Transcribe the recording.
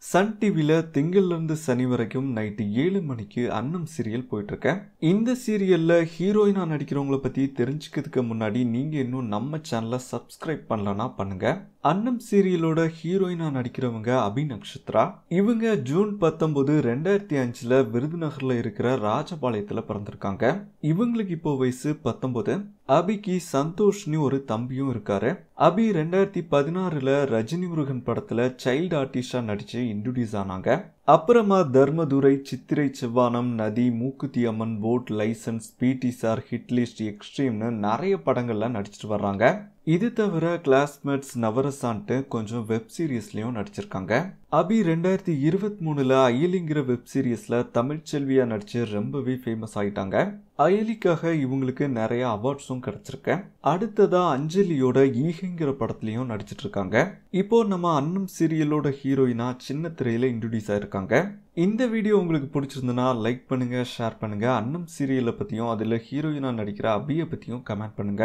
Sun டிவில திங்கள்லேருந்து சனி வரைக்கும் night 7 மணிக்கு அன்னம் சீரியல் போயிட்டுருக்கேன். இந்த சீரியலில் ஹீரோயினாக நடிக்கிறவங்கள பற்றி தெரிஞ்சுக்கிறதுக்கு முன்னாடி நீங்கள் இன்னும் நம்ம சேனலை சப்ஸ்கிரைப் பண்ணலன்னா பண்ணுங்க. அன்னம் சீரியலோட ஹீரோயினாக நடிக்கிறவங்க அபி நக்ஷத்ரா. இவங்க ஜூன் 19, 2005 விருதுநகரில் இருக்கிற ராஜபாளையத்தில் பிறந்திருக்காங்க. இவங்களுக்கு இப்போ வயசு 19. அபிக்கு சந்தோஷ்னு ஒரு தம்பியும் இருக்காரு. அபி 2016 ரஜினி முருகன் படத்துல சைல்டு ஆர்டிஸ்டா நடிச்சு இன்ட்ரோடியூஸ் ஆனாங்க. அப்புறமா தர்மதுரை, சித்திரை செவ்வானம், நதி, மூக்குத்தி அம்மன், போட் லைசன்ஸ், பிடி சார், ஹிட்லிஸ்ட், எக்ஸ்ட்ரீம்னு நிறைய படங்கள்ல நடிச்சிட்டு வர்றாங்க. இது தவிர கிளாஸ்மேட்ஸ், நவரசான்ட்டு கொஞ்சம் வெப் சீரிஸ்லயும் நடிச்சிருக்காங்க. அபி 2023 அயலிங்கிற வெப் சீரிஸ்ல தமிழ்ச்செல்வியா நடிச்சு ரொம்பவே ஃபேமஸ் ஆயிட்டாங்க. அயலிக்காக இவங்களுக்கு நிறைய அவார்ட்ஸும் கிடைச்சிருக்கு. அடுத்ததா அஞ்சலியோட ஈகைங்கிற படத்துலயும் நடிச்சிட்டு இருக்காங்க. இப்போ நம்ம அன்னம் சீரியலோட ஹீரோயினா சின்ன திரையில இன்ட்ரோடியூஸ் ஆயிருக்காங்க. இந்த வீடியோ உங்களுக்கு பிடிச்சிருந்ததுன்னா லைக் பண்ணுங்க, ஷேர் பண்ணுங்க. அன்னம் சீரியலை பத்தியும் அதுல ஹீரோயினா நடிக்கிற அபியை பத்தியும் கமெண்ட் பண்ணுங்க.